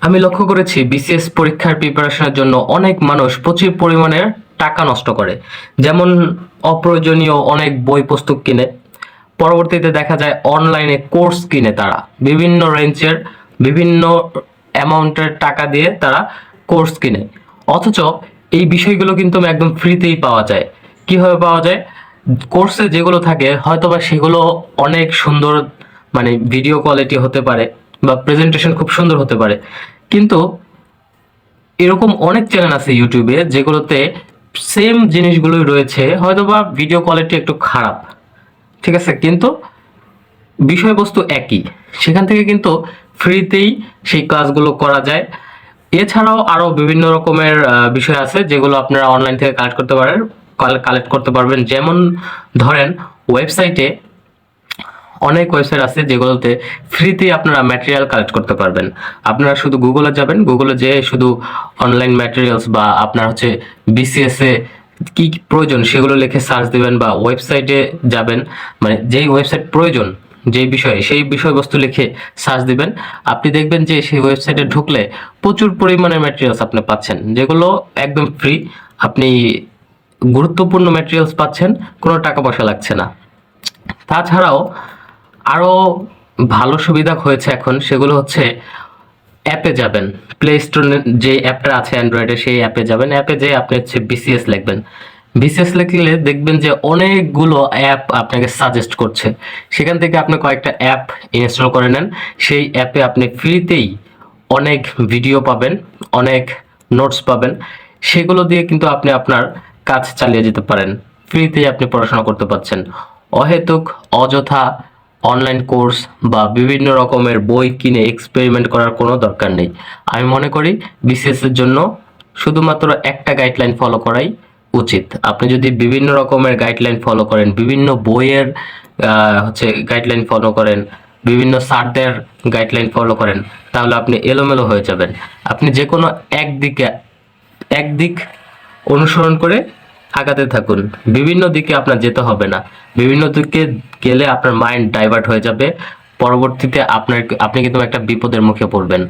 আমি লক্ষ্য করেছি বিসিএস পরীক্ষার প্রিপারেশনের জন্য অনেক মানুষ প্রচুর পরিমাণে টাকা নষ্ট করে। যেমন অপ্রয়োজনীয় অনেক বই পুস্তক কিনে, পরবর্তীতে দেখা যায় অনলাইনে কোর্স কিনে তারা বিভিন্ন রেঞ্জের বিভিন্ন অ্যামাউন্টের টাকা দিয়ে তারা কোর্স কিনে। অথচ এই বিষয়গুলো কিন্তু একদম ফ্রিতেই পাওয়া যায়। কিভাবে পাওয়া যায়? কোর্সে যেগুলো থাকে হয়তোবা সেগুলো অনেক সুন্দর, মানে ভিডিও কোয়ালিটি হতে পারে বা প্রেজেন্টেশন খুব সুন্দর হতে পারে, কিন্তু এরকম অনেক চ্যানেল আছে ইউটিউবে যেগুলোতে সেম জিনিসগুলোই রয়েছে, হয়তোবা ভিডিও কোয়ালিটি একটু খারাপ, ঠিক আছে, কিন্তু বিষয়বস্তু একই। সেখান থেকে কিন্তু ফ্রিতেই সেই ক্লাসগুলো করা যায়। এছাড়াও আরো বিভিন্ন রকমের বিষয় আছে যেগুলো আপনারা অনলাইন থেকে কালেক্ট করতে পারবেন। যেমন ধরেন, ওয়েবসাইটে অনেক ওয়েবসাইট আছে যেগুলোতে ফ্রিতে আপনারা ম্যাটেরিয়াল কালেক্ট করতে পারবেন। আপনারা শুধু গুগলে যাবেন, গুগলে যেয়ে শুধু অনলাইন ম্যাটেরিয়ালস বা আপনার হচ্ছে বিসিএস এ কি কি প্রয়োজন সেগুলো লিখে সার্চ দিবেন, বা ওয়েবসাইটে যাবেন, মানে যেই ওয়েবসাইট প্রয়োজন যেই বিষয়ে সেই বিষয়বস্তু লিখে সার্চ দিবেন। আপনি দেখবেন যে সেই ওয়েবসাইটে ঢুকলে প্রচুর পরিমাণে ম্যাটেরিয়ালস আপনি পাচ্ছেন, যেগুলো একদম ফ্রি। আপনি গুরুত্বপূর্ণ ম্যাটেরিয়ালস পাচ্ছেন, কোনো টাকা পয়সা লাগছে না। তাছাড়াও আরো ভালো সুবিধা হয়েছে এখন, সেগুলো হচ্ছে অ্যাপে যাবেন, প্লে স্টোর যে অ্যাপটা আছে অ্যান্ড্রয়েডে সেই অ্যাপে যাবেন, অ্যাপে যেয়ে আপনি হচ্ছে বিসিএস লিখবেন। বিসিএস লিখলে দেখবেন যে অনেকগুলো অ্যাপ আপনাকে সাজেস্ট করছে। সেখান থেকে আপনি কয়েকটা অ্যাপ ইনস্টল করে নেন। সেই অ্যাপে আপনি ফ্রিতেই অনেক ভিডিও পাবেন, অনেক নোটস পাবেন। সেগুলো দিয়ে কিন্তু আপনি আপনার কাজ চালিয়ে যেতে পারেন। ফ্রিতেই আপনি পড়াশোনা করতে পারছেন। অহেতুক অযথা অনলাইন কোর্স বা বিভিন্ন রকমের বই কিনে এক্সপেরিমেন্ট করার কোনো দরকার নেই। আমি মনে করি বিসিএস এর জন্য শুধুমাত্র একটা গাইডলাইন ফলো করাই উচিত। আপনি যদি বিভিন্ন রকমের গাইডলাইন ফলো করেন, বিভিন্ন বইয়ের হচ্ছে গাইডলাইন ফলো করেন, বিভিন্ন স্যারদের গাইডলাইন ফলো করেন, তাহলে আপনি এলোমেলো হয়ে যাবেন। আপনি যে কোনো একদিক অনুসরণ করে আগাতে থাকুন। বিভিন্ন দিকে আপনার যেতে হবে না। বিভিন্ন দিকে গেলে আপনার মাইন্ড ডাইভার্ট হয়ে যাবে। পরবর্তীতে আপনি কিন্তু একটা বিপদের মুখে পড়বেন।